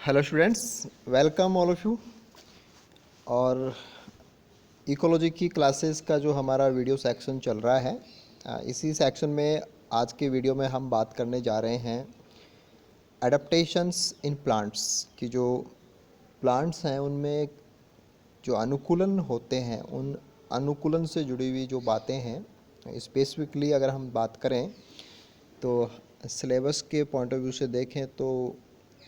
Hello students, welcome all of you. और ecology की classes का जो हमारा वीडियो सेक्शन चल रहा है, इसी सेक्शन में आज के वीडियो में हम बात करने जा रहे हैं एडप्टेशंस इन प्लांट्स की। जो प्लांट्स हैं उनमें जो अनुकूलन होते हैं, उन अनुकूलन से जुड़ी हुई जो बातें हैं। स्पेसिफिकली अगर हम बात करें तो सिलेबस के पॉइंट ऑफ व्यू से देखें तो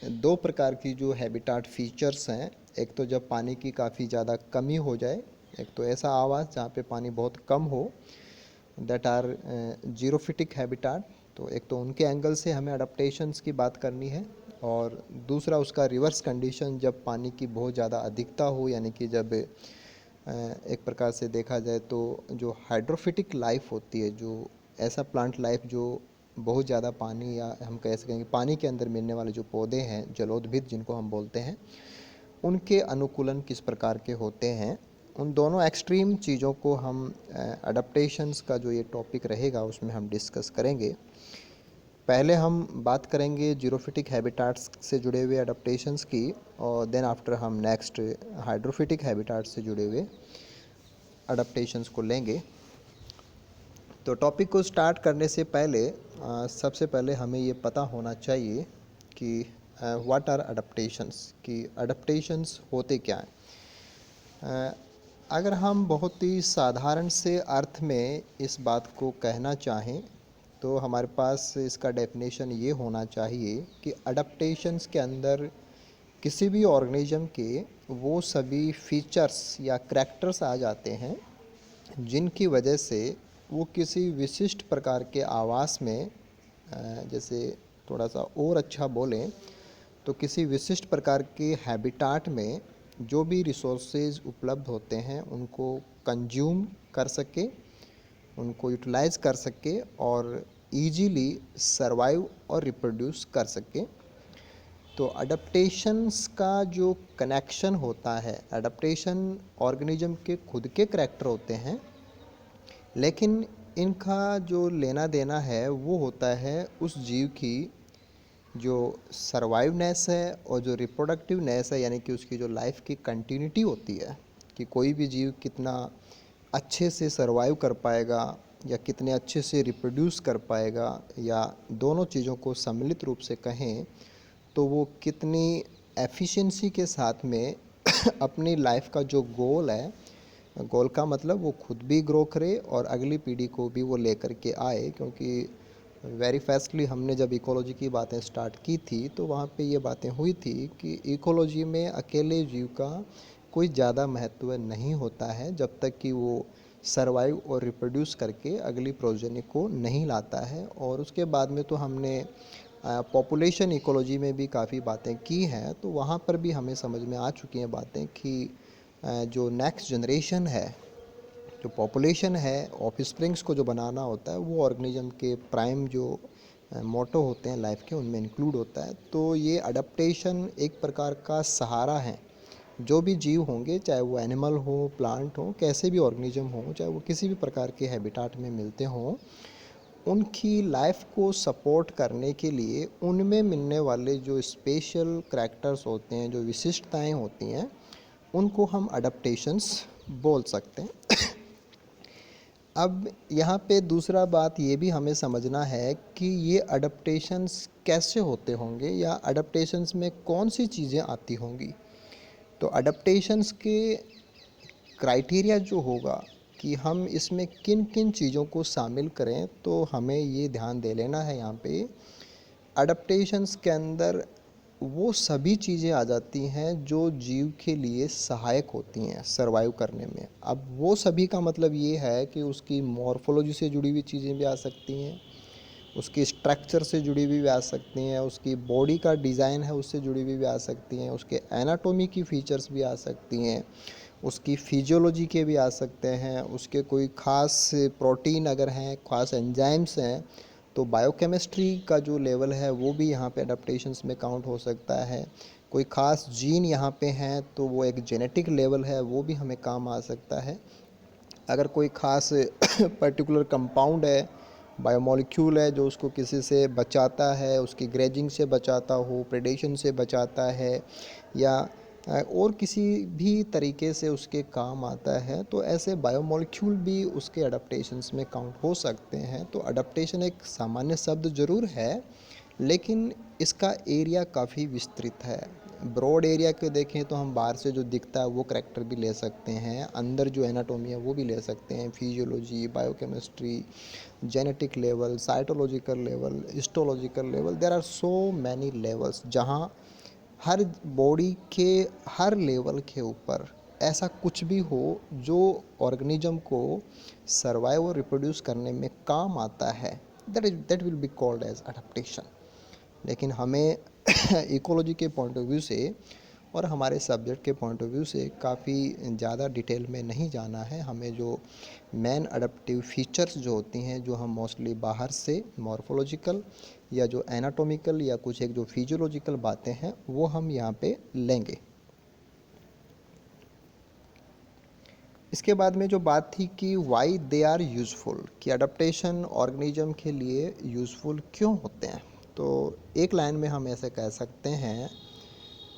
दो प्रकार की जो हैबिटाट फीचर्स हैं। एक तो जब पानी की काफ़ी ज़्यादा कमी हो जाए, एक तो ऐसा आवास जहाँ पे पानी बहुत कम हो, दैट आर जीरोफिटिक हैबिटाट। तो एक तो उनके एंगल से हमें अडप्टेशंस की बात करनी है, और दूसरा उसका रिवर्स कंडीशन जब पानी की बहुत ज़्यादा अधिकता हो, यानी कि जब एक प्रकार से देखा जाए तो जो हाइड्रोफिटिक लाइफ होती है, जो ऐसा प्लांट लाइफ जो बहुत ज़्यादा पानी, या हम कह सकेंगे पानी के अंदर मिलने वाले जो पौधे हैं, जलोद्भिद जिनको हम बोलते हैं, उनके अनुकूलन किस प्रकार के होते हैं। उन दोनों एक्सट्रीम चीज़ों को हम अडप्टेशंस का जो ये टॉपिक रहेगा उसमें हम डिस्कस करेंगे। पहले हम बात करेंगे जीरोफिटिक हैबिटाट्स से जुड़े हुए अडप्टेशंस की, और देन आफ्टर हम नेक्स्ट हाइड्रोफिटिक हैबिटाट्स से जुड़े हुए अडप्टेशंस को लेंगे। तो टॉपिक को स्टार्ट करने से पहले सबसे पहले हमें ये पता होना चाहिए कि व्हाट आर अडप्टेशंस, कि अडप्टेशंस होते क्या हैं। अगर हम बहुत ही साधारण से अर्थ में इस बात को कहना चाहें तो हमारे पास इसका डेफिनेशन ये होना चाहिए कि अडप्टेशंस के अंदर किसी भी ऑर्गेनिज्म के वो सभी फीचर्स या करैक्टर्स आ जाते हैं जिनकी वजह से वो किसी विशिष्ट प्रकार के आवास में, जैसे थोड़ा सा और अच्छा बोलें तो किसी विशिष्ट प्रकार के हैबिटाट में जो भी रिसोर्सेज उपलब्ध होते हैं उनको कंज्यूम कर सके, उनको यूटिलाइज कर सके और इजीली सरवाइव और रिप्रोड्यूस कर सके। तो अडप्टेशंस का जो कनेक्शन होता है, अडप्टेशन ऑर्गेनिज्म के खुद के करैक्टर होते हैं, लेकिन इनका जो लेना देना है वो होता है उस जीव की जो सर्वाइवनेस है और जो रिप्रोडक्टिवनेस है, यानी कि उसकी जो लाइफ की कंटिन्यूटी होती है, कि कोई भी जीव कितना अच्छे से सर्वाइव कर पाएगा या कितने अच्छे से रिप्रोड्यूस कर पाएगा, या दोनों चीज़ों को सम्मिलित रूप से कहें तो वो कितनी एफिशिएंसी के साथ में अपनी लाइफ का जो गोल है, गोल का मतलब वो खुद भी ग्रो करे और अगली पीढ़ी को भी वो लेकर के आए। क्योंकि वेरी फास्टली हमने जब इकोलॉजी की बातें स्टार्ट की थी तो वहाँ पे ये बातें हुई थी कि इकोलॉजी में अकेले जीव का कोई ज़्यादा महत्व नहीं होता है जब तक कि वो सरवाइव और रिप्रोड्यूस करके अगली प्रोजेनी को नहीं लाता है। और उसके बाद में तो हमने पॉपुलेशन इकोलॉजी में भी काफ़ी बातें की हैं, तो वहाँ पर भी हमें समझ में आ चुकी हैं बातें कि जो नेक्स्ट जनरेशन है, जो पॉपुलेशन है, ऑफस्प्रिंग्स को जो बनाना होता है, वो ऑर्गेनिज्म के प्राइम जो मोटो होते हैं लाइफ के, उनमें इंक्लूड होता है। तो ये अडप्टेशन एक प्रकार का सहारा है। जो भी जीव होंगे, चाहे वो एनिमल हो, प्लांट हो, कैसे भी ऑर्गेनिज्म हो, चाहे वो किसी भी प्रकार के हैबिटाट में मिलते हों, उनकी लाइफ को सपोर्ट करने के लिए उनमें मिलने वाले जो स्पेशल करैक्टर्स होते हैं, जो विशिष्टताएं होती हैं, उनको हम अडप्टेशंस बोल सकते हैं। अब यहाँ पे दूसरा बात ये भी हमें समझना है कि ये अडप्टेशंस कैसे होते होंगे, या अडप्टेशंस में कौन सी चीज़ें आती होंगी। तो अडप्टेशंस के क्राइटेरिया जो होगा कि हम इसमें किन किन चीज़ों को शामिल करें, तो हमें ये ध्यान दे लेना है यहाँ पे। अडप्टेशंस के अंदर वो सभी चीज़ें आ जाती हैं जो जीव के लिए सहायक होती हैं सरवाइव करने में। अब वो सभी का मतलब ये है कि उसकी मॉर्फोलॉजी से जुड़ी हुई चीज़ें भी आ सकती हैं, उसकी स्ट्रक्चर से जुड़ी हुई भी आ सकती हैं, उसकी बॉडी का डिज़ाइन है उससे जुड़ी हुई भी आ सकती हैं, उसके एनाटॉमी की फीचर्स भी आ सकती हैं, उसकी फिजियोलॉजी के भी आ सकते हैं, उसके कोई ख़ास प्रोटीन अगर हैं, ख़ास एंजाइम्स हैं, तो बायोकेमिस्ट्री का जो लेवल है वो भी यहाँ पे अडप्टेशंस में काउंट हो सकता है। कोई ख़ास जीन यहाँ पे हैं तो वो एक जेनेटिक लेवल है, वो भी हमें काम आ सकता है। अगर कोई ख़ास पर्टिकुलर कंपाउंड है बायोमोलिक्यूल है जो उसको किसी से बचाता है, उसकी ग्रेजिंग से बचाता हो, प्रेडेशन से बचाता है, या और किसी भी तरीके से उसके काम आता है। तो ऐसे बायोमोलिक्यूल भी उसके अडेप्टेशंस में काउंट हो सकते हैं। तो अडेप्टेशन एक सामान्य शब्द ज़रूर है, लेकिन इसका एरिया काफ़ी विस्तृत है। ब्रॉड एरिया के देखें तो हम बाहर से जो दिखता है वो करैक्टर भी ले सकते हैं, अंदर जो एनाटोमी है वो भी ले सकते हैं, physiology, biochemistry, genetic level, cytological level, histological level, there are so many levels, जहाँ हर बॉडी के हर लेवल के ऊपर ऐसा कुछ भी हो जो ऑर्गेनिज्म को सर्वाइव और रिप्रोड्यूस करने में काम आता है, that will be called as adaptation. लेकिन हमें इकोलॉजी के पॉइंट ऑफ व्यू से और हमारे सब्जेक्ट के पॉइंट ऑफ व्यू से काफ़ी ज़्यादा डिटेल में नहीं जाना है। हमें जो मेन अडेप्टिव फीचर्स जो होती हैं, जो हम मोस्टली बाहर से मॉर्फोलॉजिकल या जो एनाटॉमिकल या कुछ एक जो फिजियोलॉजिकल बातें हैं वो हम यहाँ पे लेंगे। इसके बाद में जो बात थी कि वाई दे आर यूज़फुल, कि अडेप्टेशन ऑर्गेनिज्म के लिए यूज़फुल क्यों होते हैं। तो एक लाइन में हम ऐसे कह सकते हैं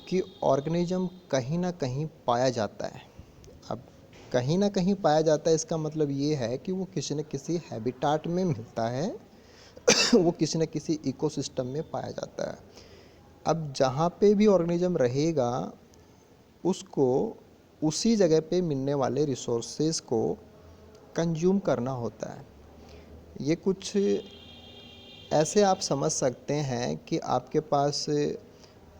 कि ऑर्गेनिज्म कहीं ना कहीं पाया जाता है। अब कहीं ना कहीं पाया जाता है, इसका मतलब ये है कि वो किसी न किसी हैबिटाट में मिलता है वो किसी न किसी इकोसिस्टम में पाया जाता है। अब जहाँ पे भी ऑर्गेनिज्म रहेगा उसको उसी जगह पे मिलने वाले रिसोर्सेज को कंज्यूम करना होता है। ये कुछ ऐसे आप समझ सकते हैं कि आपके पास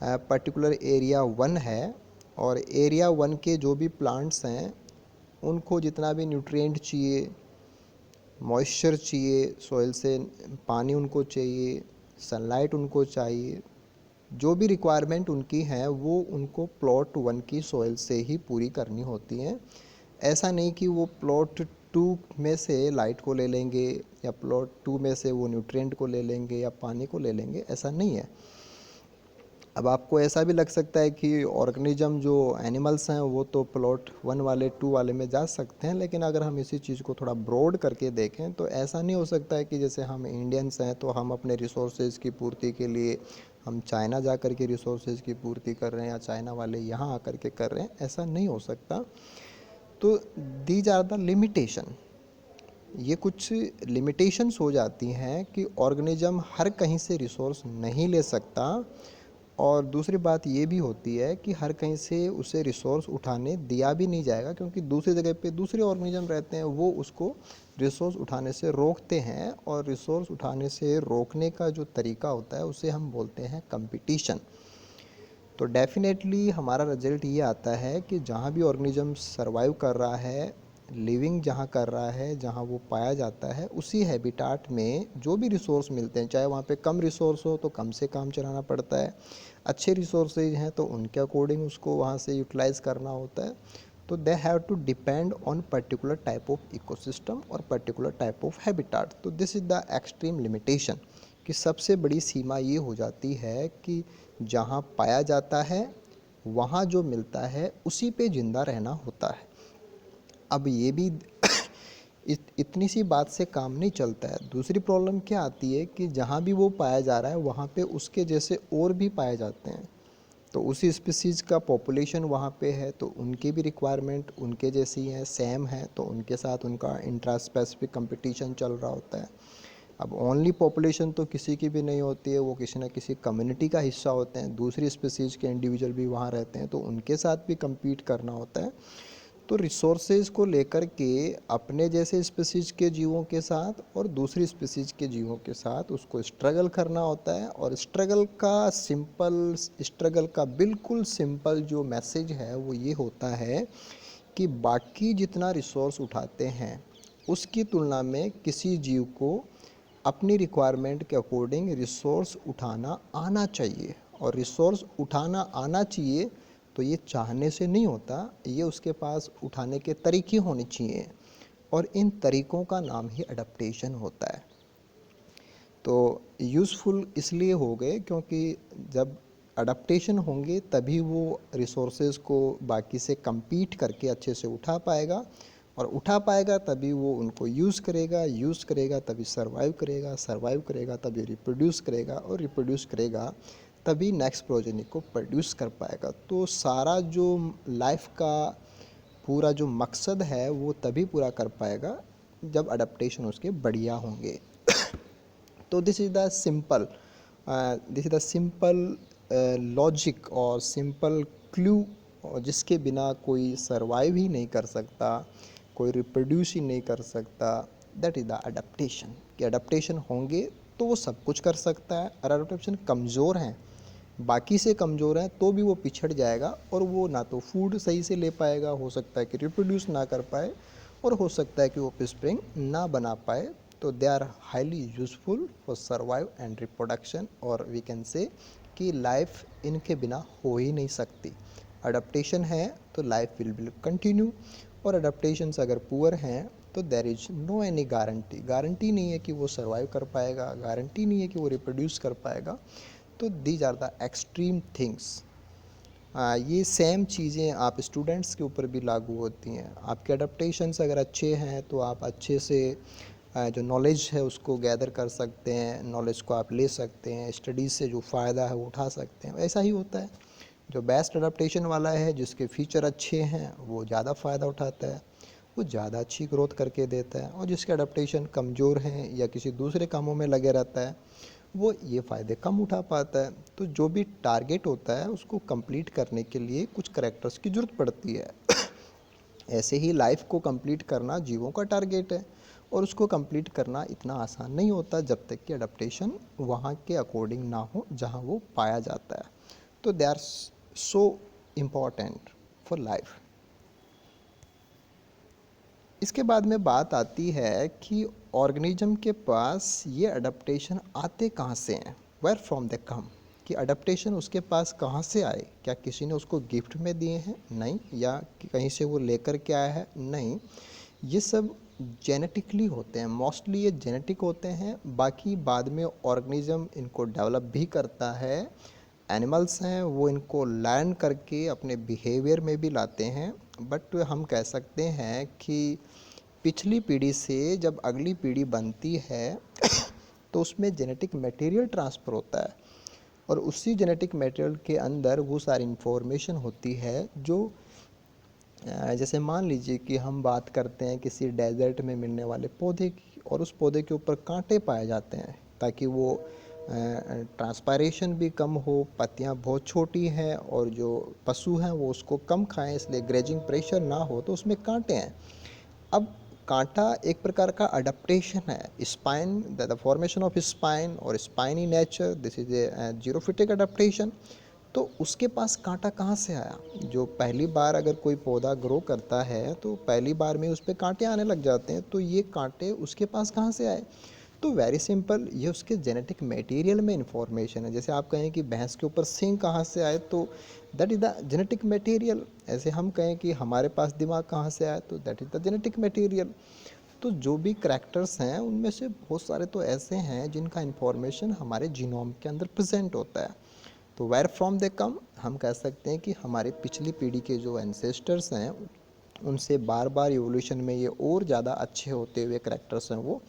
पर्टिकुलर एरिया 1 है, और एरिया 1 के जो भी प्लांट्स हैं उनको जितना भी न्यूट्रिएंट चाहिए, मॉइस्चर चाहिए सॉइल से, पानी उनको चाहिए, सनलाइट उनको चाहिए, जो भी रिक्वायरमेंट उनकी है वो उनको प्लॉट 1 की सॉइल से ही पूरी करनी होती हैं। ऐसा नहीं कि वो प्लॉट 2 में से लाइट को ले लेंगे या प्लॉट 2 में से वो न्यूट्रिएंट को ले लेंगे या पानी को ले लेंगे, ऐसा नहीं है। अब आपको ऐसा भी लग सकता है कि ऑर्गेनिज्म जो एनिमल्स हैं वो तो प्लॉट 1 वाले 2 वाले में जा सकते हैं, लेकिन अगर हम इसी चीज़ को थोड़ा ब्रॉड करके देखें तो ऐसा नहीं हो सकता है कि जैसे हम इंडियंस हैं तो हम अपने रिसोर्सेज की पूर्ति के लिए हम चाइना जा कर के रिसोर्सेज की पूर्ति कर रहे हैं या चाइना वाले यहाँ आकर के कर रहे हैं, ऐसा नहीं हो सकता। तो दीज आर द लिमिटेशन, ये कुछ लिमिटेशंस हो जाती हैं कि ऑर्गेनिज्म हर कहीं से रिसोर्स नहीं ले सकता। और दूसरी बात ये भी होती है कि हर कहीं से उसे रिसोर्स उठाने दिया भी नहीं जाएगा, क्योंकि दूसरी जगह पे दूसरे ऑर्गेनिज्म रहते हैं, वो उसको रिसोर्स उठाने से रोकते हैं, और रिसोर्स उठाने से रोकने का जो तरीका होता है उसे हम बोलते हैं कंपटीशन। तो डेफिनेटली हमारा रिजल्ट ये आता है कि जहाँ भी ऑर्गेनिज्म सर्वाइव कर रहा है, लिविंग जहाँ कर रहा है, जहाँ वो पाया जाता है, उसी हैबिटाट में जो भी रिसोर्स मिलते हैं, चाहे वहाँ पे कम रिसोर्स हो तो कम से काम चलाना पड़ता है, अच्छे रिसोर्सेज हैं तो उनके अकॉर्डिंग उसको वहाँ से यूटिलाइज़ करना होता है। तो they have to depend on particular type of ecosystem और पर्टिकुलर टाइप ऑफ हैबिटाट। तो this is the extreme limitation, कि सबसे बड़ी सीमा ये हो जाती है कि जहाँ पाया जाता है वहाँ जो मिलता है उसी पे ज़िंदा रहना होता है। अब ये भी इतनी सी बात से काम नहीं चलता है। दूसरी प्रॉब्लम क्या आती है कि जहाँ भी वो पाया जा रहा है वहाँ पे उसके जैसे और भी पाए जाते हैं, तो उसी स्पीसीज़ का पॉपुलेशन वहाँ पे है तो उनकी भी रिक्वायरमेंट उनके जैसी है, सेम है, तो उनके साथ उनका इंट्रा स्पेसिफिक कंपटीशन चल रहा होता है। अब ओनली पॉपुलेशन तो किसी की भी नहीं होती है, वो किसी न किसी कम्युनिटी का हिस्सा होते हैं, दूसरी स्पीसीज़ के इंडिविजुअल भी वहाँ रहते हैं, तो उनके साथ भी compete करना होता है। तो रिसोर्सेज को लेकर के अपने जैसे स्पीसीज के जीवों के साथ और दूसरी स्पीसीज के जीवों के साथ उसको स्ट्रगल करना होता है। और स्ट्रगल का बिल्कुल सिंपल जो मैसेज है वो ये होता है कि बाकी जितना रिसोर्स उठाते हैं उसकी तुलना में किसी जीव को अपनी रिक्वायरमेंट के अकॉर्डिंग रिसोर्स उठाना आना चाहिए। और रिसोर्स उठाना आना चाहिए तो ये चाहने से नहीं होता, ये उसके पास उठाने के तरीके होने चाहिए, और इन तरीक़ों का नाम ही अडेप्टेशन होता है। तो यूज़फुल इसलिए हो गए क्योंकि जब अडेप्टेशन होंगे तभी वो रिसोर्सेज को बाकी से compete करके अच्छे से उठा पाएगा, और उठा पाएगा तभी वो उनको यूज़ करेगा तभी सर्वाइव करेगा तभी रिप्रोड्यूस करेगा, और रिप्रोड्यूस करेगा तभी नेक्स्ट प्रोजेनी को प्रोड्यूस कर पाएगा। तो सारा जो लाइफ का पूरा जो मकसद है वो तभी पूरा कर पाएगा जब अडेप्टेशन उसके बढ़िया होंगे। तो this is the simple logic और सिंपल क्लू, और जिसके बिना कोई सर्वाइव ही नहीं कर सकता, कोई रिप्रोड्यूस ही नहीं कर सकता, दैट इज़ द अडेप्टेशन। कि अडेप्टेशन होंगे तो वो सब कुछ कर सकता है। और अडेप्टेशन कमज़ोर हैं, बाकी से कमज़ोर हैं, तो भी वो पिछड़ जाएगा और वो ना तो फूड सही से ले पाएगा, हो सकता है कि रिप्रोड्यूस ना कर पाए, और हो सकता है कि वो ऑफस्प्रिंग ना बना पाए। तो they are highly useful for survive and reproduction, और वी कैन से कि लाइफ इनके बिना हो ही नहीं सकती। अडेप्टेशन है तो लाइफ विल कंटिन्यू, और अडेप्टेशंस अगर पुअर हैं तो there is no any guarantee नहीं है कि वो सर्वाइव कर पाएगा, गारंटी नहीं है कि वो रिप्रोड्यूस कर पाएगा। तो these are the extreme things. ये सेम चीज़ें आप स्टूडेंट्स के ऊपर भी लागू होती हैं। आपके अडेप्टेशंस अगर अच्छे हैं तो आप अच्छे से जो नॉलेज है उसको गैदर कर सकते हैं, नॉलेज को आप ले सकते हैं, स्टडीज़ से जो फ़ायदा है वो उठा सकते हैं। ऐसा ही होता है, जो बेस्ट अडेप्टेशन वाला है, जिसके फीचर अच्छे हैं, वो ज़्यादा फ़ायदा उठाता है, वो ज़्यादा अच्छी ग्रोथ करके देता है। और जिसके अडेप्टेशन कमज़ोर हैं या किसी दूसरे कामों में लगे रहता है, वो ये फ़ायदे कम उठा पाता है। तो जो भी टारगेट होता है उसको कंप्लीट करने के लिए कुछ करैक्टर्स की ज़रूरत पड़ती है। ऐसे ही लाइफ को कंप्लीट करना जीवों का टारगेट है, और उसको कंप्लीट करना इतना आसान नहीं होता जब तक कि अडेप्टेशन वहाँ के अकॉर्डिंग ना हो जहाँ वो पाया जाता है। तो they are so important for life. इसके बाद में बात आती है कि ऑर्गेनिज्म के पास ये अडेप्टेशन आते कहाँ से हैं, वेयर फ्रॉम दे कम। कि अडेप्टेशन उसके पास कहाँ से आए, क्या किसी ने उसको गिफ्ट में दिए हैं? नहीं। या कि कहीं से वो लेकर के आया है? नहीं। ये सब जेनेटिकली होते हैं, मोस्टली ये जेनेटिक होते हैं। बाकी बाद में ऑर्गेनिज्म इनको डेवलप भी करता है। एनिमल्स हैं वो इनको लर्न करके अपने बिहेवियर में भी लाते हैं। बट हम कह सकते हैं कि पिछली पीढ़ी से जब अगली पीढ़ी बनती है तो उसमें जेनेटिक मटेरियल ट्रांसफ़र होता है, और उसी जेनेटिक मटेरियल के अंदर वो सारी इंफॉर्मेशन होती है जो जैसे मान लीजिए कि हम बात करते हैं किसी डेजर्ट में मिलने वाले पौधे की, और उस पौधे के ऊपर कांटे पाए जाते हैं ताकि वो ट्रांसपायरेशन भी कम हो, पत्तियां बहुत छोटी हैं और जो पशु हैं वो उसको कम खाएं, इसलिए ग्रेजिंग प्रेशर ना हो, तो उसमें कांटे हैं। अब कांटा एक प्रकार का अडप्टेशन है, spine, the formation of spine और spine in nature, this is a xerophytic adaptation. तो उसके पास कांटा कहाँ से आया? जो पहली बार अगर कोई पौधा ग्रो करता है तो पहली बार में उस पर कांटे आने लग जाते हैं, तो ये कांटे उसके पास कहाँ से आए? तो वेरी सिंपल, ये उसके जेनेटिक मटेरियल में इंफॉर्मेशन है। जैसे आप कहें कि भैंस के ऊपर सींग कहाँ से आए, तो that is the genetic material. ऐसे हम कहें कि हमारे पास दिमाग कहाँ से आया, तो that is the genetic material. तो जो भी करैक्टर्स हैं उनमें से बहुत सारे तो ऐसे हैं जिनका इंफॉर्मेशन हमारे जीनोम के अंदर प्रेजेंट होता है। तो वेयर फ्रॉम दे कम, हम कह सकते हैं कि हमारे पिछली पीढ़ी के जो एंसेस्टर्स हैं उनसे बार बार इवोल्यूशन में ये और ज़्यादा अच्छे होते हुए करैक्टर्स हैं वो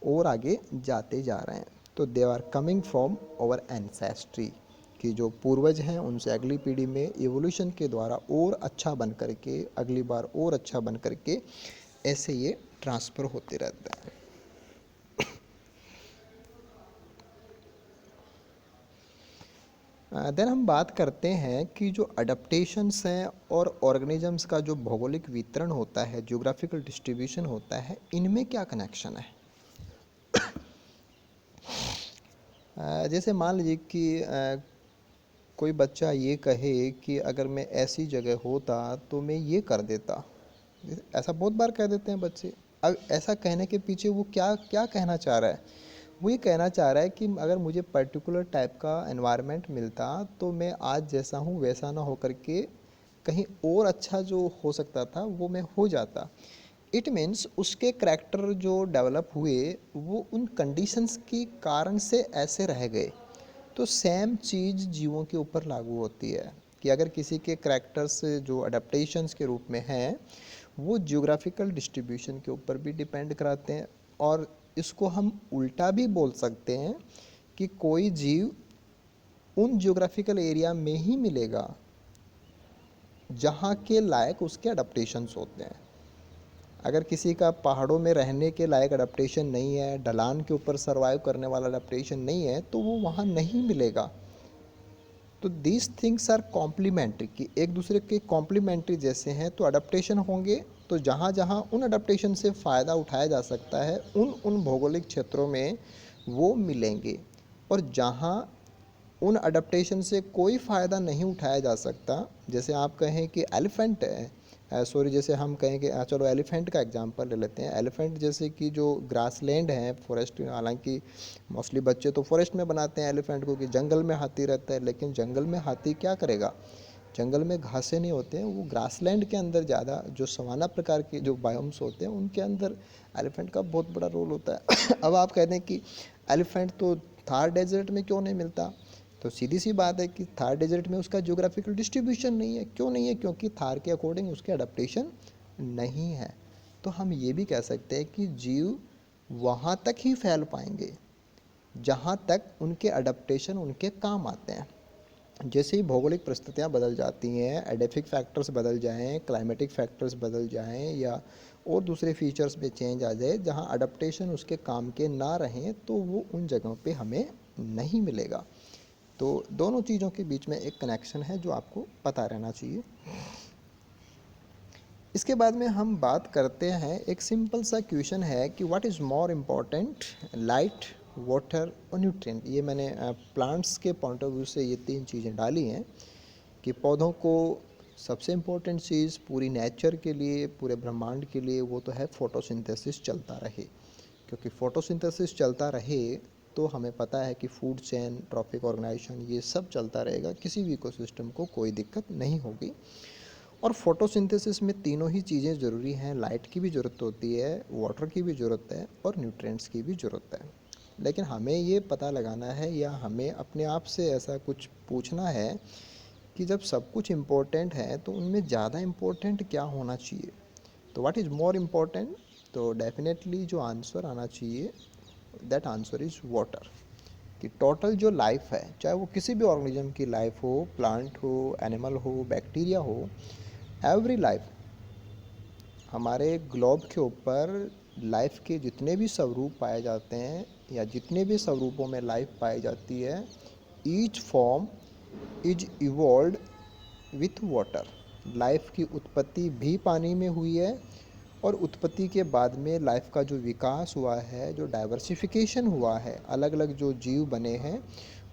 और आगे जाते जा रहे हैं। तो they are coming from our ancestry, कि जो पूर्वज हैं उनसे अगली पीढ़ी में इवोल्यूशन के द्वारा और अच्छा बन करके, अगली बार और अच्छा बन करके, ऐसे ये ट्रांसफ़र होते रहता है। देन हम बात करते हैं कि जो अडप्टेशंस हैं और ऑर्गेनिजम्स का जो भौगोलिक वितरण होता है, ज्योग्राफिकल डिस्ट्रीब्यूशन होता है, इनमें क्या कनेक्शन है। जैसे मान लीजिए कि कोई बच्चा ये कहे कि अगर मैं ऐसी जगह होता तो मैं ये कर देता। ऐसा बहुत बार कह देते हैं बच्चे। अब ऐसा कहने के पीछे वो क्या क्या कहना चाह रहा है? वो ये कहना चाह रहा है कि अगर मुझे पर्टिकुलर टाइप का एनवायरनमेंट मिलता तो मैं आज जैसा हूँ वैसा ना हो करके कहीं और अच्छा जो हो सकता था वो मैं हो जाता। इट मीन्स उसके करैक्टर जो डेवलप हुए वो उन कंडीशंस के कारण से ऐसे रह गए। तो सेम चीज़ जीवों के ऊपर लागू होती है कि अगर किसी के करैक्टर्स जो अडेप्टेशंस के रूप में हैं वो जियोग्राफिकल डिस्ट्रीब्यूशन के ऊपर भी डिपेंड कराते हैं। और इसको हम उल्टा भी बोल सकते हैं कि कोई जीव उन जियोग्राफिकल एरिया में ही मिलेगा जहाँ के लायक उसके अडप्टेशंस होते हैं। अगर किसी का पहाड़ों में रहने के लायक अडप्टेशन नहीं है, ढलान के ऊपर सर्वाइव करने वाला अडप्टेशन नहीं है, तो वो वहाँ नहीं मिलेगा। तो दीज थिंग्स आर कॉम्प्लीमेंट्री, कि एक दूसरे के कॉम्प्लीमेंट्री जैसे हैं। तो अडप्टेशन होंगे तो जहाँ जहाँ उन अडप्टेशन से फ़ायदा उठाया जा सकता है उन उन भौगोलिक क्षेत्रों में वो मिलेंगे। और जहाँ उन अडप्टेशन से कोई फ़ायदा नहीं उठाया जा सकता, जैसे आप कहें कि एलिफेंट है, सॉरी जैसे हम कहें कि चलो एलिफेंट का एग्जांपल ले लेते हैं। एलिफेंट जैसे कि जो ग्रासलैंड है, फॉरेस्ट, हालांकि मोस्टली बच्चे तो फॉरेस्ट में बनाते हैं एलिफेंट को कि जंगल में हाथी रहता है, लेकिन जंगल में हाथी क्या करेगा, जंगल में घासें नहीं होते हैं, वो ग्रासलैंड के अंदर ज़्यादा जो सवाना प्रकार के जो बायोम्स होते हैं उनके अंदर एलिफेंट का बहुत बड़ा रोल होता है। अब आप कहते हैं कि एलिफेंट तो थार डेजर्ट में क्यों नहीं मिलता, तो सीधी सी बात है कि थार डेजर्ट में उसका ज्योग्राफिकल डिस्ट्रीब्यूशन नहीं है। क्यों नहीं है, क्योंकि थार के अकॉर्डिंग उसके अडप्टेशन नहीं है। तो हम ये भी कह सकते हैं कि जीव वहाँ तक ही फैल पाएंगे जहाँ तक उनके अडप्टेशन उनके काम आते हैं। जैसे ही भौगोलिक परिस्थितियाँ बदल जाती हैं, एडेफिक फैक्टर्स बदल जाएं, क्लाइमेटिक फैक्टर्स बदल जाएं, या और दूसरे फीचर्स में चेंज आ जाए जहाँ अडप्टेशन उसके काम के ना रहें, तो वो उन जगहों पे हमें नहीं मिलेगा। तो दोनों चीज़ों के बीच में एक कनेक्शन है जो आपको पता रहना चाहिए। इसके बाद में हम बात करते हैं, एक सिंपल सा क्वेश्चन है कि what is more important, light, water और न्यूट्रिएंट। ये मैंने प्लांट्स के पॉइंट ऑफ व्यू से ये तीन चीज़ें डाली हैं कि पौधों को सबसे इम्पोर्टेंट चीज़ पूरी नेचर के लिए, पूरे ब्रह्मांड के लिए, वो तो है फोटोसिंथेसिस चलता रहे। क्योंकि फोटोसिंथेसिस चलता रहे तो हमें पता है कि फूड चेन, ट्रॉफिक ऑर्गेनाइजेशन, ये सब चलता रहेगा, किसी भी इकोसिस्टम को कोई दिक्कत नहीं होगी। और फोटोसिंथेसिस में तीनों ही चीज़ें ज़रूरी हैं, लाइट की भी ज़रूरत होती है, वाटर की भी ज़रूरत है, और न्यूट्रिएंट्स की भी ज़रूरत है। लेकिन हमें ये पता लगाना है, या हमें अपने आप से ऐसा कुछ पूछना है कि जब सब कुछ इम्पोर्टेंट है तो उनमें ज़्यादा इम्पोर्टेंट क्या होना चाहिए। तो व्हाट इज़ मोर इम्पोर्टेंट, तो डेफिनेटली जो आंसर आना चाहिए, दैट आंसर इज़ वाटर। कि टोटल जो लाइफ है, चाहे वो किसी भी ऑर्गेनिज्म की लाइफ हो, प्लांट हो, एनिमल हो, बैक्टीरिया हो, एवरी लाइफ, हमारे ग्लोब के ऊपर लाइफ के जितने भी स्वरूप पाए जाते हैं, या जितने भी स्वरूपों में लाइफ पाई जाती है, each form is evolve with water. Life की उत्पत्ति भी पानी में हुई है, और उत्पत्ति के बाद में लाइफ का जो विकास हुआ है, जो डाइवर्सिफिकेशन हुआ है, अलग अलग जो जीव बने हैं,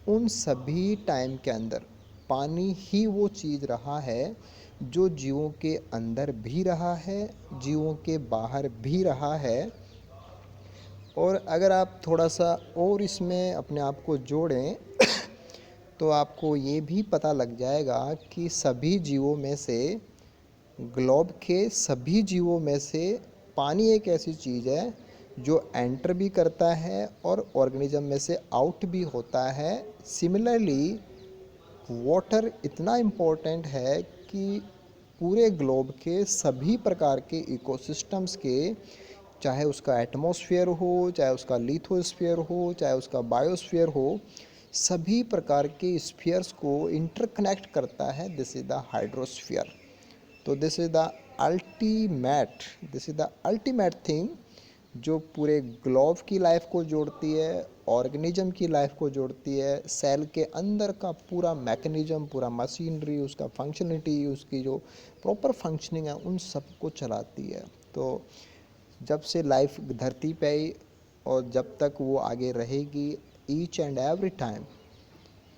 उन सभी टाइम के अंदर पानी ही वो चीज़ रहा है जो जीवों के अंदर भी रहा है, जीवों के बाहर भी रहा है। और अगर आप थोड़ा सा और इसमें अपने आप को जोड़ें तो आपको ये भी पता लग जाएगा कि सभी जीवों में से, ग्लोब के सभी जीवों में से, पानी एक ऐसी चीज़ है जो एंटर भी करता है और ऑर्गेनिज्म में से आउट भी होता है। सिमिलरली वाटर इतना इम्पोर्टेंट है कि पूरे ग्लोब के सभी प्रकार के इकोसिस्टम्स के, चाहे उसका एटमॉस्फेयर हो, चाहे उसका लिथोस्फीयर हो, चाहे उसका बायोस्फीयर हो, सभी प्रकार के स्फीयर्स को इंटरकनेक्ट करता है। This is the hydrosphere. तो this is the ultimate thing जो पूरे ग्लोब की लाइफ को जोड़ती है, ऑर्गेनिज्म की लाइफ को जोड़ती है, सेल के अंदर का पूरा मैकेनिज्म, पूरा मशीनरी, उसका फंक्शनलिटी, उसकी जो प्रॉपर फंक्शनिंग है, उन सब को चलाती है। तो जब से लाइफ धरती पे आई और जब तक वो आगे रहेगी, ईच एंड एवरी टाइम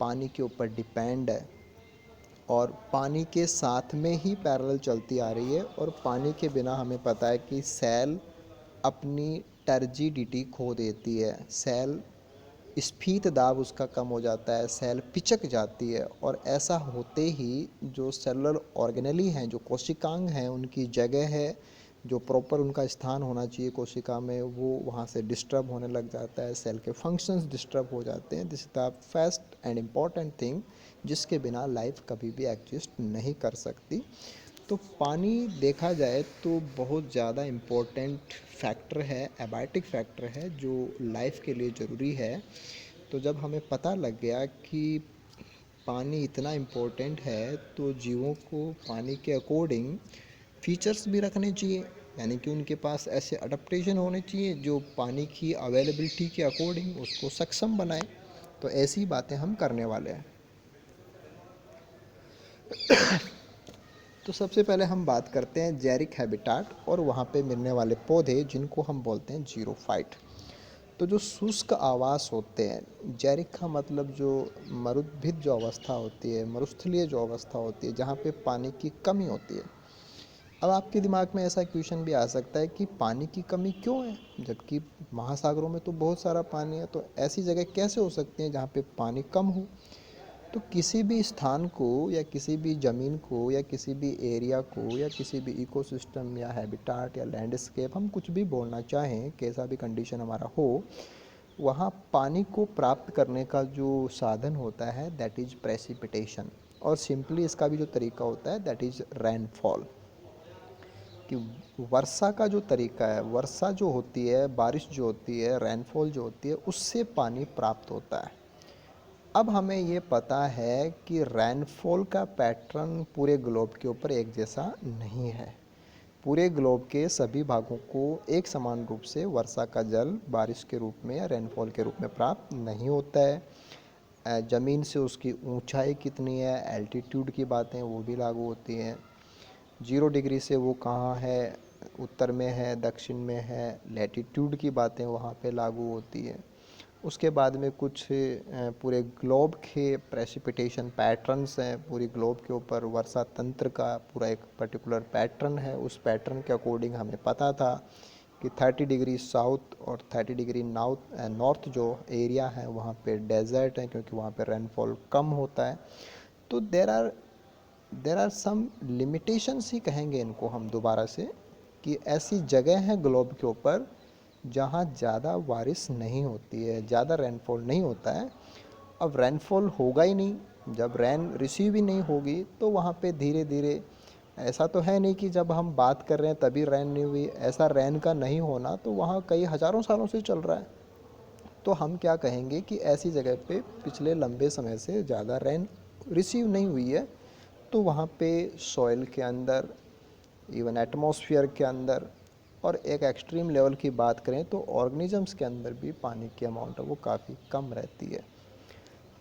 पानी के ऊपर डिपेंड है, और पानी के साथ में ही पैरेलल चलती आ रही है। और पानी के बिना हमें पता है कि सेल अपनी टर्जिडिटी खो देती है, सेल स्फीत दाब उसका कम हो जाता है, सेल पिचक जाती है। और ऐसा होते ही जो सेलुलर ऑर्गेनेली हैं, जो कोशिकांग हैं, उनकी जगह है, जो प्रॉपर उनका स्थान होना चाहिए कोशिका में, वो वहाँ से डिस्टर्ब होने लग जाता है, सेल के फंक्शंस डिस्टर्ब हो जाते हैं। This is the first and important thing जिसके बिना लाइफ कभी भी एग्जिस्ट नहीं कर सकती। तो पानी देखा जाए तो बहुत ज़्यादा इम्पोर्टेंट फैक्टर है, एबायोटिक फैक्टर है जो लाइफ के लिए ज़रूरी है। तो जब हमें पता लग गया कि पानी इतना इम्पोर्टेंट है तो जीवों को पानी के अकॉर्डिंग फीचर्स भी रखने चाहिए, यानी कि उनके पास ऐसे अडप्टेशन होने चाहिए जो पानी की अवेलेबिलिटी के अकॉर्डिंग उसको सक्षम बनाए। तो ऐसी बातें हम करने वाले हैं। तो सबसे पहले हम बात करते हैं जेरिक हैबिटाट और वहाँ पे मिलने वाले पौधे जिनको हम बोलते हैं जीरोफाइट। तो जो शुष्क आवास होते हैं, जेरिक का मतलब जो मरुद्भिद जो अवस्था होती है, मरुस्थलीय जो अवस्था होती है, जहाँ पे पानी की कमी होती है। अब आपके दिमाग में ऐसा क्वेश्चन भी आ सकता है कि पानी की कमी क्यों है, जबकि महासागरों में तो बहुत सारा पानी है, तो ऐसी जगह कैसे हो सकती है जहाँ पे पानी कम हो। तो किसी भी स्थान को या किसी भी ज़मीन को या किसी भी एरिया को या किसी भी इकोसिस्टम या हैबिटाट या लैंडस्केप, हम कुछ भी बोलना चाहें, कैसा भी कंडीशन हमारा हो, वहाँ पानी को प्राप्त करने का जो साधन होता है दैट इज़ प्रेसिपिटेशन। और सिंपली इसका भी जो तरीका होता है दैट इज़ रेनफॉल। कि वर्षा का जो तरीका है, वर्षा जो होती है, बारिश जो होती है, रेनफॉल जो होती है, उससे पानी प्राप्त होता है। अब हमें ये पता है कि रेनफॉल का पैटर्न पूरे ग्लोब के ऊपर एक जैसा नहीं है। पूरे ग्लोब के सभी भागों को एक समान रूप से वर्षा का जल बारिश के रूप में या रेनफॉल के रूप में प्राप्त नहीं होता है। ज़मीन से उसकी ऊंचाई कितनी है, एल्टीट्यूड की बातें वो भी लागू होती हैं। 0 डिग्री से वो कहाँ है, उत्तर में है, दक्षिण में है, लैटीट्यूड की बातें वहाँ पे लागू होती है। उसके बाद में कुछ पूरे ग्लोब के प्रेसिपिटेशन पैटर्न्स हैं, पूरी ग्लोब के ऊपर वर्षा तंत्र का पूरा एक पर्टिकुलर पैटर्न है। उस पैटर्न के अकॉर्डिंग हमें पता था कि 30 डिग्री साउथ और 30 डिग्री नॉर्थ जो एरिया है वहाँ पे डेजर्ट है, क्योंकि वहाँ पे रेनफॉल कम होता है। तो देर आर सम लिमिटेशंस ही कहेंगे इनको हम दोबारा से, कि ऐसी जगह है ग्लोब के ऊपर जहाँ ज़्यादा बारिश नहीं होती है, ज़्यादा रेनफॉल नहीं होता है। अब रेनफॉल होगा ही नहीं, जब रेन रिसीव ही नहीं होगी तो वहाँ पे धीरे धीरे, ऐसा तो है नहीं कि जब हम बात कर रहे हैं तभी रेन नहीं हुई, ऐसा रेन का नहीं होना तो वहाँ कई हज़ारों सालों से चल रहा है। तो हम क्या कहेंगे कि ऐसी जगह पे पिछले लंबे समय से ज़्यादा रेन रिसीव नहीं हुई है, तो वहाँ पे सॉइल के अंदर, इवन एटमॉस्फेयर के अंदर, और एक एक्सट्रीम लेवल की बात करें तो ऑर्गेनिजम्स के अंदर भी पानी की अमाउंट है वो काफ़ी कम रहती है।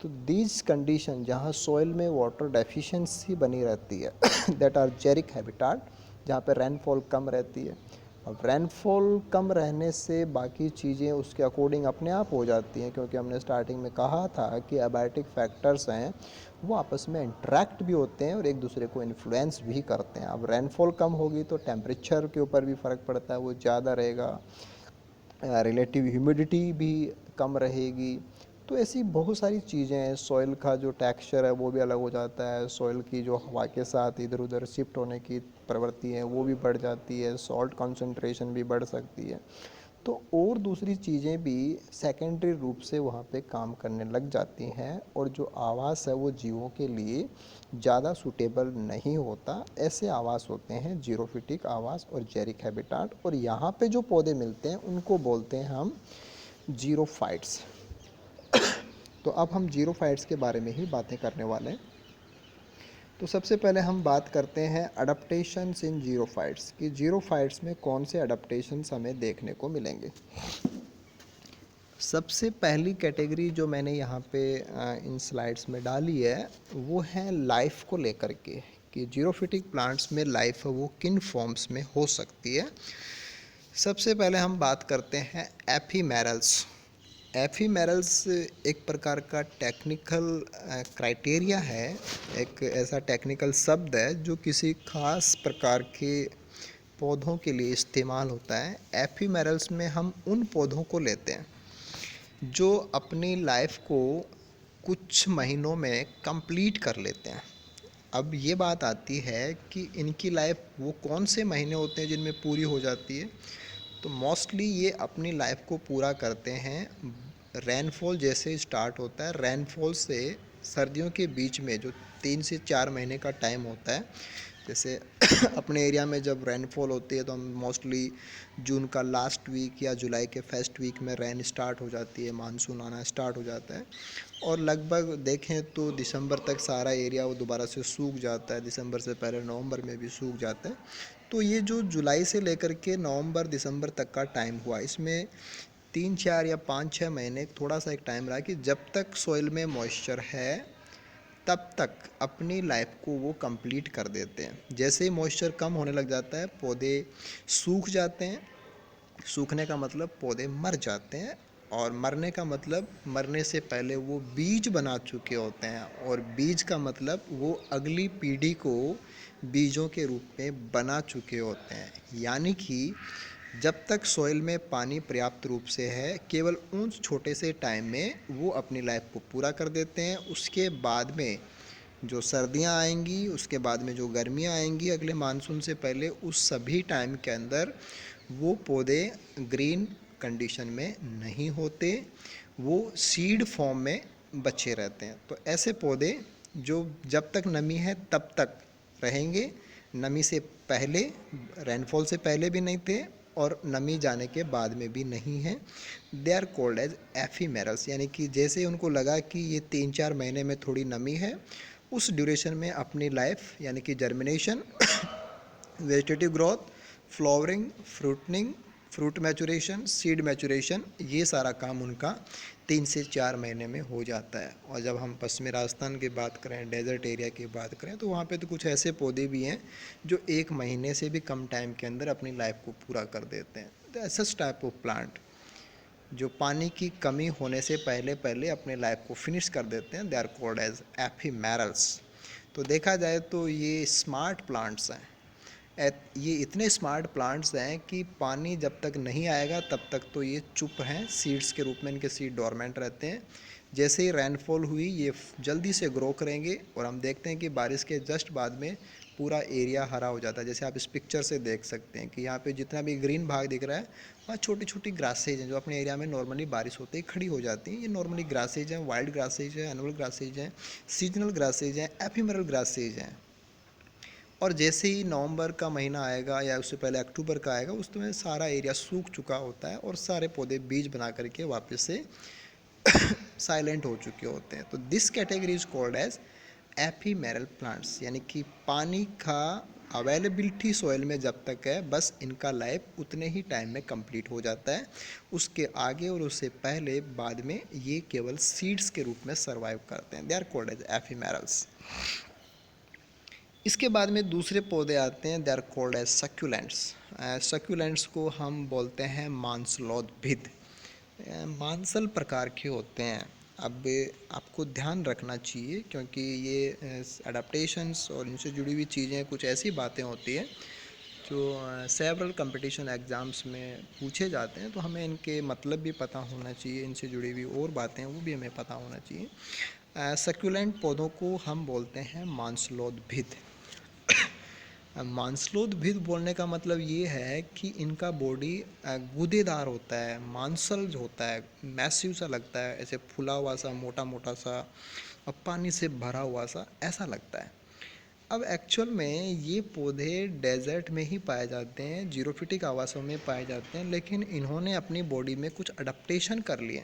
तो दीज कंडीशन जहाँ सॉइल में वाटर डेफिशिएंसी बनी रहती है दैट आर जेरिक हैबिटाट, जहाँ पे रेनफॉल कम रहती है। अब रेनफॉल कम रहने से बाकी चीज़ें उसके अकॉर्डिंग अपने आप हो जाती हैं, क्योंकि हमने स्टार्टिंग में कहा था कि एबायोटिक फैक्टर्स हैं वो आपस में इंटरेक्ट भी होते हैं और एक दूसरे को इन्फ्लुएंस भी करते हैं। अब रेनफॉल कम होगी तो टेम्परेचर के ऊपर भी फ़र्क पड़ता है, वो ज़्यादा रहेगा, रिलेटिव ह्यूमिडिटी भी कम रहेगी। तो ऐसी बहुत सारी चीज़ें हैं। सॉइल का जो टेक्सचर है वो भी अलग हो जाता है, सॉइल की जो हवा के साथ इधर उधर शिफ्ट होने की प्रवृत्ति है वो भी बढ़ जाती है, सॉल्ट कंसंट्रेशन भी बढ़ सकती है। तो और दूसरी चीज़ें भी सेकेंडरी रूप से वहाँ पे काम करने लग जाती हैं, और जो आवास है वो जीवों के लिए ज़्यादा सूटेबल नहीं होता। ऐसे आवास होते हैं जीरोफिटिक आवास और जेरिक हैबिटाट, और यहाँ पे जो पौधे मिलते हैं उनको बोलते हैं हम जीरोफाइट्स। तो अब हम जीरोफाइट्स के बारे में ही बातें करने वाले हैं। तो सबसे पहले हम बात करते हैं अडप्टेशंस इन जीरोफाइट्स, कि जीरोफाइट्स में कौन से अडप्टेशंस हमें देखने को मिलेंगे। सबसे पहली कैटेगरी जो मैंने यहाँ पे इन स्लाइड्स में डाली है वो है लाइफ को लेकर के, कि जीरोफिटिक प्लांट्स में लाइफ है वो किन फॉर्म्स में हो सकती है। सबसे पहले हम बात करते हैं एफीमेरल्स। एफीमेरल्स एक प्रकार का टेक्निकल क्राइटेरिया है, एक ऐसा टेक्निकल शब्द है जो किसी खास प्रकार के पौधों के लिए इस्तेमाल होता है। एफीमेरल्स में हम उन पौधों को लेते हैं जो अपनी लाइफ को कुछ महीनों में कंप्लीट कर लेते हैं। अब ये बात आती है कि इनकी लाइफ वो कौन से महीने होते हैं जिनमें पूरी हो जाती है। तो मोस्टली ये अपनी लाइफ को पूरा करते हैं रेनफॉल जैसे स्टार्ट होता है, रेनफॉल से सर्दियों के बीच में जो 3 से 4 महीने का टाइम होता है, जैसे अपने एरिया में जब रेनफॉल होती है तो हम मोस्टली जून का लास्ट वीक या जुलाई के फर्स्ट वीक में रेन स्टार्ट हो जाती है, मानसून आना स्टार्ट हो जाता है और लगभग देखें तो दिसंबर तक सारा एरिया वो दोबारा से सूख जाता है। दिसंबर से पहले नवंबर में भी सूख जाता है। तो ये जो जुलाई से लेकर के नवंबर दिसंबर तक का टाइम हुआ, इसमें 3 4 या 5 6 महीने थोड़ा सा एक टाइम रहा कि जब तक सॉइल में मॉइस्चर है तब तक अपनी लाइफ को वो कंप्लीट कर देते हैं। जैसे ही मॉइस्चर कम होने लग जाता है पौधे सूख जाते हैं। सूखने का मतलब पौधे मर जाते हैं और मरने का मतलब मरने से पहले वो बीज बना चुके होते हैं और बीज का मतलब वो अगली पीढ़ी को बीजों के रूप में बना चुके होते हैं। यानी कि जब तक सॉइल में पानी पर्याप्त रूप से है केवल उन छोटे से टाइम में वो अपनी लाइफ को पूरा कर देते हैं। उसके बाद में जो सर्दियाँ आएंगी, उसके बाद में जो गर्मियाँ आएंगी अगले मानसून से पहले, उस सभी टाइम के अंदर वो पौधे ग्रीन कंडीशन में नहीं होते, वो सीड फॉर्म में बचे रहते हैं। तो ऐसे पौधे जो जब तक नमी है तब तक रहेंगे, नमी से पहले, रेनफॉल से पहले भी नहीं थे और नमी जाने के बाद में भी नहीं है, दे आर कॉल्ड एज एफीमेरल्स। यानी कि जैसे उनको लगा कि ये 3 4 महीने में थोड़ी नमी है, उस ड्यूरेशन में अपनी लाइफ यानी कि germination, vegetative growth, flowering, fruiting, fruit maturation, seed maturation, ये सारा काम उनका 3 से 4 महीने में हो जाता है। और जब हम पश्चिमी राजस्थान की बात करें, डेजर्ट एरिया की बात करें, तो वहाँ पे तो कुछ ऐसे पौधे भी हैं जो 1 महीने से भी कम टाइम के अंदर अपनी लाइफ को पूरा कर देते हैं। तो सच टाइप ऑफ प्लांट जो पानी की कमी होने से पहले पहले अपने लाइफ को फिनिश कर देते हैं, दे आर कॉल्ड एज एफीमेरल्स। तो देखा जाए तो ये स्मार्ट प्लांट्स हैं। ये इतने स्मार्ट प्लांट्स हैं कि पानी जब तक नहीं आएगा तब तक तो ये चुप हैं, सीड्स के रूप में इनके सीड डोरमेंट रहते हैं। जैसे ही रेनफॉल हुई ये जल्दी से ग्रो करेंगे और हम देखते हैं कि बारिश के जस्ट बाद में पूरा एरिया हरा हो जाता है। जैसे आप इस पिक्चर से देख सकते हैं कि यहाँ पे जितना भी ग्रीन भाग दिख रहा है वहाँ छोटी छोटी ग्रासेज हैं जो अपने एरिया में नॉर्मली बारिश होते ही खड़ी हो जाती हैं। ये नॉर्मली ग्रासेज हैं, वाइल्ड ग्रासेज हैं, एनुअल ग्रासेज हैं, सीजनल ग्रासेज हैं, एफिमरल ग्रासेज हैं। और जैसे ही नवंबर का महीना आएगा या उससे पहले अक्टूबर का आएगा, उसमें सारा एरिया सूख चुका होता है और सारे पौधे बीज बना करके वापस से साइलेंट हो चुके होते हैं। तो this category is called as ephemeral plants. यानी कि पानी का अवेलेबिलिटी सॉइल में जब तक है बस इनका लाइफ उतने ही टाइम में कंप्लीट हो जाता है। उसके आगे और उससे पहले बाद में ये केवल सीड्स के रूप में सर्वाइव करते हैं। They are called as ephemerals. इसके बाद में दूसरे पौधे आते हैं, they are called as succulents. Succulents को हम बोलते हैं मांसलोद्भिद। मांसल प्रकार के होते हैं। अब आपको ध्यान रखना चाहिए क्योंकि ये एडाप्टेशंस और इनसे जुड़ी हुई चीज़ें कुछ ऐसी बातें होती हैं जो सेवरल कंपटीशन एग्ज़ाम्स में पूछे जाते हैं, तो हमें इनके मतलब भी पता होना चाहिए, इनसे जुड़ी हुई और बातें वो भी हमें पता होना चाहिए। सक्यूलेंट पौधों को हम बोलते हैं मांसलोद्भिद। मांसलोद्भिद बोलने का मतलब ये है कि इनका बॉडी गूदेदार होता है, मांसल जो होता है, मैसिव सा लगता है, ऐसे फूला हुआ सा, मोटा मोटा सा और पानी से भरा हुआ सा ऐसा लगता है। अब एक्चुअल में ये पौधे डेजर्ट में ही पाए जाते हैं, जीरोफिटिक आवासों में पाए जाते हैं, लेकिन इन्होंने अपनी बॉडी में कुछ अडप्टेशन कर लिए।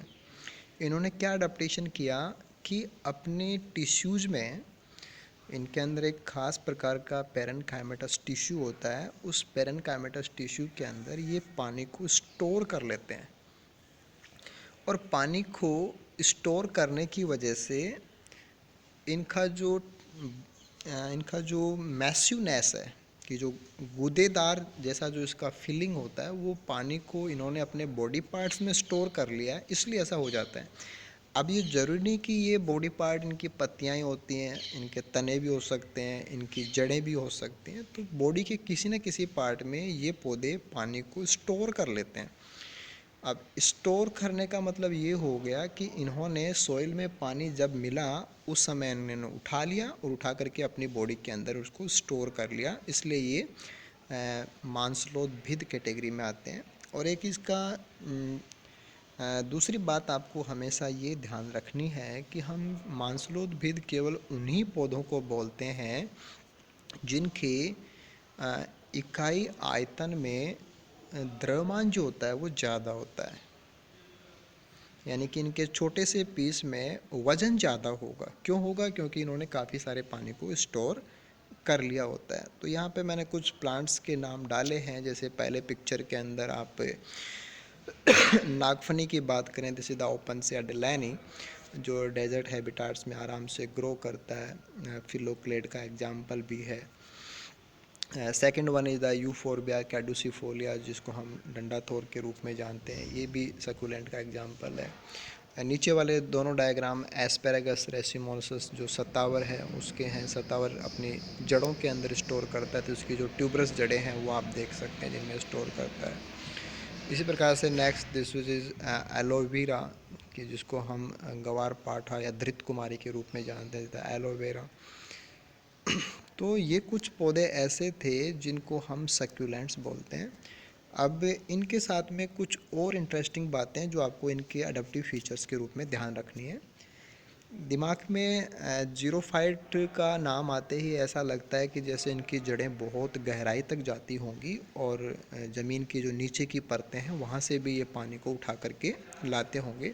इन्होंने क्या अडप्टेशन किया कि अपने टिश्यूज़ में इनके अंदर एक ख़ास प्रकार का पेरेन्काइमेटस टिश्यू होता है। उस पेरेन्काइमेटस टिश्यू के अंदर ये पानी को स्टोर कर लेते हैं और पानी को स्टोर करने की वजह से इनका जो मैसिवनेस है कि जो गूदेदार जैसा जो इसका फीलिंग होता है वो पानी को इन्होंने अपने बॉडी पार्ट्स में स्टोर कर लिया है, इसलिए ऐसा हो जाता है। अब ये ज़रूरी नहीं कि ये बॉडी पार्ट इनकी पत्तियाँ ही होती हैं, इनके तने भी हो सकते हैं, इनकी जड़ें भी हो सकती हैं। तो बॉडी के किसी न किसी पार्ट में ये पौधे पानी को स्टोर कर लेते हैं। अब स्टोर करने का मतलब ये हो गया कि इन्होंने सॉइल में पानी जब मिला उस समय इन्होंने उठा लिया और उठा करके अपनी बॉडी के अंदर उसको स्टोर कर लिया, इसलिए ये मांसलोद्भिद कैटेगरी में आते हैं। और एक इसका दूसरी बात आपको हमेशा ये ध्यान रखनी है कि हम मांसलोद्भिद केवल उन्हीं पौधों को बोलते हैं जिनके इकाई आयतन में द्रव्यमान जो होता है वो ज़्यादा होता है, यानी कि इनके छोटे से पीस में वज़न ज़्यादा होगा। क्यों होगा? क्योंकि इन्होंने काफ़ी सारे पानी को स्टोर कर लिया होता है। तो यहाँ पे मैंने कुछ प्लांट्स के नाम डाले हैं, जैसे पहले पिक्चर के अंदर आप नागफनी की बात करें तो सीधा ओपन से डेलानी जो डेजर्ट हैबिटाट्स में आराम से ग्रो करता है, फिलोक्लेड का एग्जाम्पल भी है। Second one is the Euphorbia caducifolia जिसको हम डंडा थोर के रूप में जानते हैं, ये भी सकुलेंट का एग्जाम्पल है। नीचे वाले दोनों डायग्राम एस्पेरागस रेसिमोसस जो सतावर है उसके हैं। सतावर अपनी जड़ों के अंदर स्टोर करता है, तो उसकी जो ट्यूबरस जड़ें हैं वो आप देख सकते हैं जिनमें स्टोर करता है। इसी प्रकार से नेक्स्ट दिस इज एलोवेरा कि जिसको हम गवार पाठा या धृत कुमारी के रूप में जानते हैं, एलोवेरा। तो ये कुछ पौधे ऐसे थे जिनको हम सक्यूलेंट्स बोलते हैं। अब इनके साथ में कुछ और इंटरेस्टिंग बातें जो आपको इनके अडप्टिव फीचर्स के रूप में ध्यान रखनी है। दिमाग में जीरोफाइट का नाम आते ही ऐसा लगता है कि जैसे इनकी जड़ें बहुत गहराई तक जाती होंगी और ज़मीन की जो नीचे की परतें हैं वहाँ से भी ये पानी को उठा करके लाते होंगे,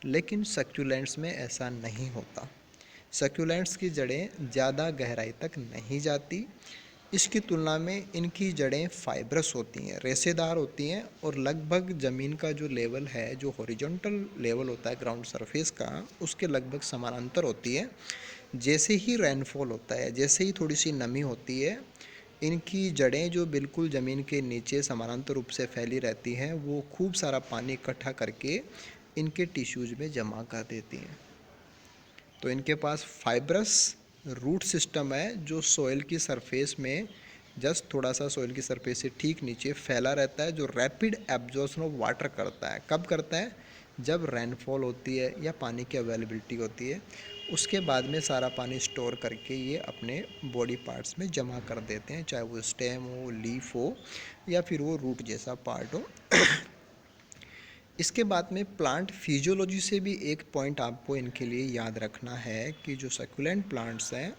लेकिन सक्यूलेंट्स में ऐसा नहीं होता। सक्यूलेंट्स की जड़ें ज़्यादा गहराई तक नहीं जाती। इसकी तुलना में इनकी जड़ें फाइब्रस होती हैं, रेशेदार होती हैं और लगभग ज़मीन का जो लेवल है, जो हॉरिजॉन्टल लेवल होता है ग्राउंड सरफेस का, उसके लगभग समानांतर होती है। जैसे ही रेनफॉल होता है, जैसे ही थोड़ी सी नमी होती है, इनकी जड़ें जो बिल्कुल ज़मीन के नीचे समानांतर रूप से फैली रहती हैं वो खूब सारा पानी इकट्ठा करके इनके टिश्यूज़ में जमा कर देती हैं। तो इनके पास फाइब्रस रूट सिस्टम है जो सोइल की सरफेस में जस्ट थोड़ा सा सोइल की सरफेस से ठीक नीचे फैला रहता है, जो रैपिड एब्जॉर्प्शन ऑफ वाटर करता है। कब करता है? जब रेनफॉल होती है या पानी की अवेलेबिलिटी होती है। उसके बाद में सारा पानी स्टोर करके ये अपने बॉडी पार्ट्स में जमा कर देते हैं, चाहे वो स्टेम हो, लीफ हो या फिर वो रूट जैसा पार्ट हो। इसके बाद में प्लांट फिजियोलॉजी से भी एक पॉइंट आपको इनके लिए याद रखना है कि जो सक्यूलेंट प्लांट्स हैं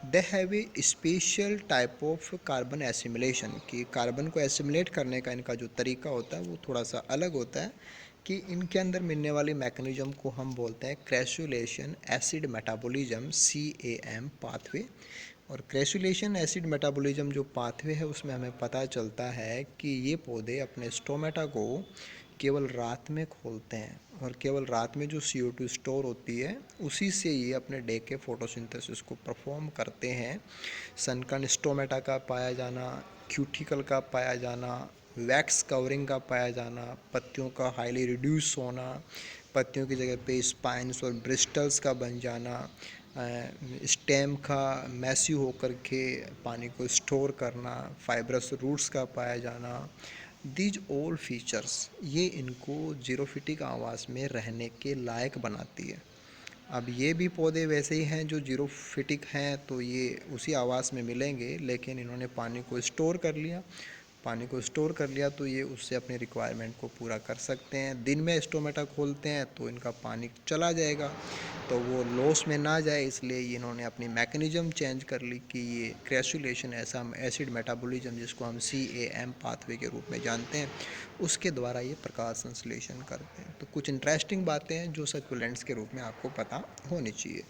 they have a special type of carbon assimilation, कि कार्बन को एसिमिलेट करने का इनका जो तरीका होता है वो थोड़ा सा अलग होता है। कि इनके अंदर मिलने वाली मैकेनिज्म को हम बोलते हैं क्रैसुलेशन एसिड मेटाबॉलिज्म, CAM पाथवे। और क्रैसुलेशन एसिड मेटाबॉलिज्म जो पाथवे है उसमें हमें पता चलता है कि ये पौधे अपने स्टोमेटा को केवल रात में खोलते हैं और केवल रात में जो CO2 स्टोर होती है उसी से ये अपने डे के फोटोसिंथेसिस को परफॉर्म करते हैं। सनकन स्टोमेटा का पाया जाना, क्यूटिकल का पाया जाना, वैक्स कवरिंग का पाया जाना, पत्तियों का हाईली रिड्यूस होना, पत्तियों की जगह पे स्पाइन्स और ब्रिस्टल्स का बन जाना, स्टेम का मैसी होकर के पानी को स्टोर करना, फाइब्रस रूट्स का पाया जाना, दीज ऑल फीचर्स ये इनको जीरोफिटिक आवास में रहने के लायक बनाती है। अब ये भी पौधे वैसे ही हैं जो जीरोफिटिक हैं, तो ये उसी आवास में मिलेंगे, लेकिन इन्होंने पानी को स्टोर कर लिया। पानी को स्टोर कर लिया तो ये उससे अपने रिक्वायरमेंट को पूरा कर सकते हैं। दिन में स्टोमेटा खोलते हैं तो इनका पानी चला जाएगा, तो वो लॉस में ना जाए, इसलिए इन्होंने अपनी मैकेनिज्म चेंज कर ली कि ये क्रैसुलेशन ऐसा एसिड मेटाबॉलिज्म जिसको हम CAM पाथवे के रूप में जानते हैं उसके द्वारा ये प्रकाश संश्लेषण करते हैं। तो कुछ इंटरेस्टिंग बातें हैं जो सक्यूलेंट्स के रूप में आपको पता होनी चाहिए।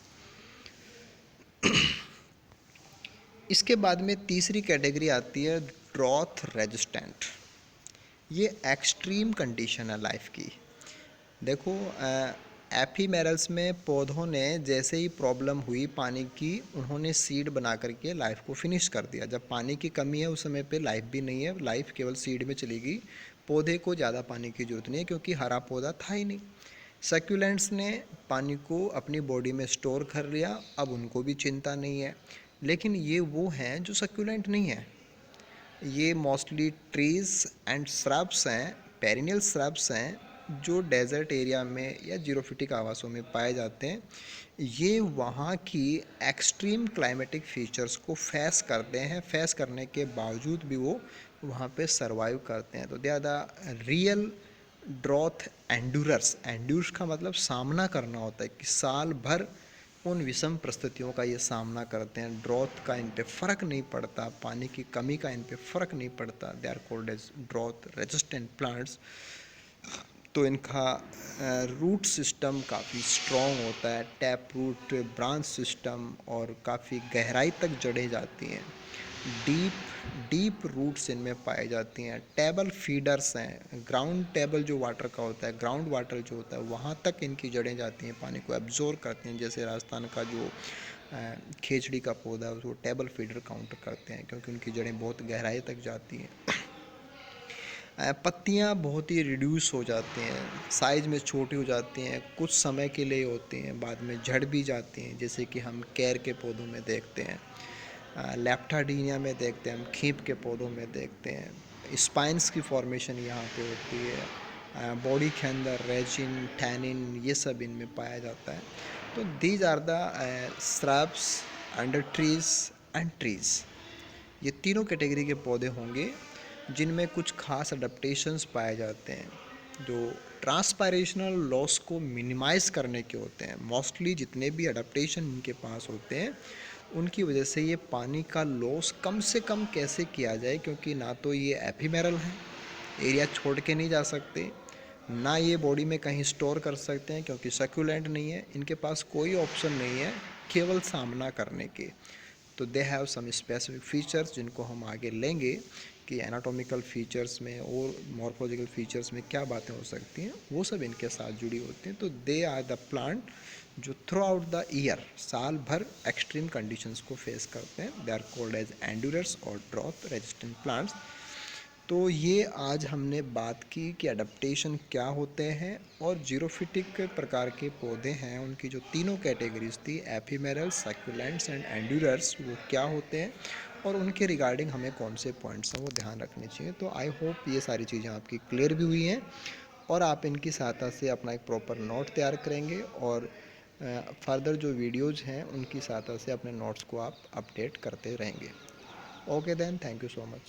इसके बाद में तीसरी कैटेगरी आती है ड्रॉथ रेजिस्टेंट। ये एक्सट्रीम कंडीशन है लाइफ की। देखो एफीमेरल्स में पौधों ने जैसे ही प्रॉब्लम हुई पानी की, उन्होंने सीड बना करके लाइफ को फिनिश कर दिया। जब पानी की कमी है उस समय पे लाइफ भी नहीं है, लाइफ केवल सीड में चलेगी, पौधे को ज़्यादा पानी की जरूरत नहीं है क्योंकि हरा पौधा था ही नहीं। सक्यूलेंट्स ने पानी को अपनी बॉडी में स्टोर कर लिया, अब उनको भी चिंता नहीं है। लेकिन ये वो हैं जो सक्यूलेंट नहीं है, ये मोस्टली ट्रीज़ एंड श्रब्स हैं, पेरिनियल श्रब्स हैं जो डेजर्ट एरिया में या जीरोफिटिक आवासों में पाए जाते हैं। ये वहाँ की एक्सट्रीम क्लाइमेटिक फीचर्स को फेस करते हैं, फेस करने के बावजूद भी वो वहाँ पे सरवाइव करते हैं। तो they are the real drought एंड्यूरर्स, एंड्यूर्स का मतलब सामना करना होता है कि साल भर उन विषम परिस्थितियों का ये सामना करते हैं। ड्रॉथ का इन पे फ़र्क नहीं पड़ता, पानी की कमी का इन पे फ़र्क नहीं पड़ता। They are called as drought resistant plants. तो इनका रूट सिस्टम काफ़ी स्ट्रॉन्ग होता है, टैप रूट, ब्रांच सिस्टम, और काफ़ी गहराई तक जड़ें जाती हैं। डीप डीप रूट्स इनमें पाई जाती हैं। टेबल फीडर्स हैं, ग्राउंड टेबल जो वाटर का होता है, ग्राउंड वाटर जो होता है वहाँ तक इनकी जड़ें जाती हैं, पानी को एब्जॉर्ब करती हैं। जैसे राजस्थान का जो खेजड़ी का पौधा है उसको टेबल फीडर काउंट करते हैं, क्योंकि उनकी जड़ें बहुत गहराई तक जाती हैं। पत्तियाँ बहुत ही रिड्यूस हो जाती हैं, साइज़ में छोटी हो जाती हैं, कुछ समय के लिए होती हैं, बाद में झड़ भी जाती हैं, जैसे कि हम कैर के पौधों में देखते हैं, लेप्टाडीनिया में देखते हैं, हम खीप के पौधों में देखते हैं। स्पाइंस की फॉर्मेशन यहाँ पे होती है, बॉडी के अंदर रेजिन, टैनिन, ये सब इनमें पाया जाता है। तो these are the shrubs under trees and trees. ये तीनों कैटेगरी के पौधे होंगे जिनमें कुछ खास अडेप्टेशंस पाए जाते हैं जो ट्रांसपायरेशनल लॉस को मिनिमाइज़ करने के होते हैं। मोस्टली जितने भी अडेप्टेशन इनके पास होते हैं उनकी वजह से ये पानी का लॉस कम से कम कैसे किया जाए, क्योंकि ना तो ये एफीमेरल हैं, एरिया छोड़ के नहीं जा सकते, ना ये बॉडी में कहीं स्टोर कर सकते हैं क्योंकि सक्यूलेंट नहीं है, इनके पास कोई ऑप्शन नहीं है केवल सामना करने के। तो they have some specific features जिनको हम आगे लेंगे कि एनाटॉमिकल फीचर्स में और मॉर्फोलॉजिकल फीचर्स में क्या बातें हो सकती हैं, वो सब इनके साथ जुड़ी होती हैं। तो दे आर द प्लांट जो थ्रू आउट द ईयर, साल भर एक्सट्रीम कंडीशंस को फेस करते हैं। दे आर कॉल्ड एज एंड्यूरर्स और ड्रॉथ रेजिस्टेंट प्लांट्स। तो ये आज हमने बात की कि अडप्टेशन क्या होते हैं और जीरोफिटिक प्रकार के पौधे हैं, उनकी जो तीनों कैटेगरीज थी, एफीमेरल्स, सक्यूलेंट्स एंड एंड्यूरर्स, वो क्या होते हैं और उनके रिगार्डिंग हमें कौन से पॉइंट्स हैं वो ध्यान रखने चाहिए। तो आई होप ये सारी चीज़ें आपकी क्लियर भी हुई हैं और आप इनकी सहायता से अपना एक प्रॉपर नोट तैयार करेंगे और फर्दर जो वीडियोज़ हैं उनकी सहायता से अपने नोट्स को आप अपडेट करते रहेंगे। Okay then, thank you so much.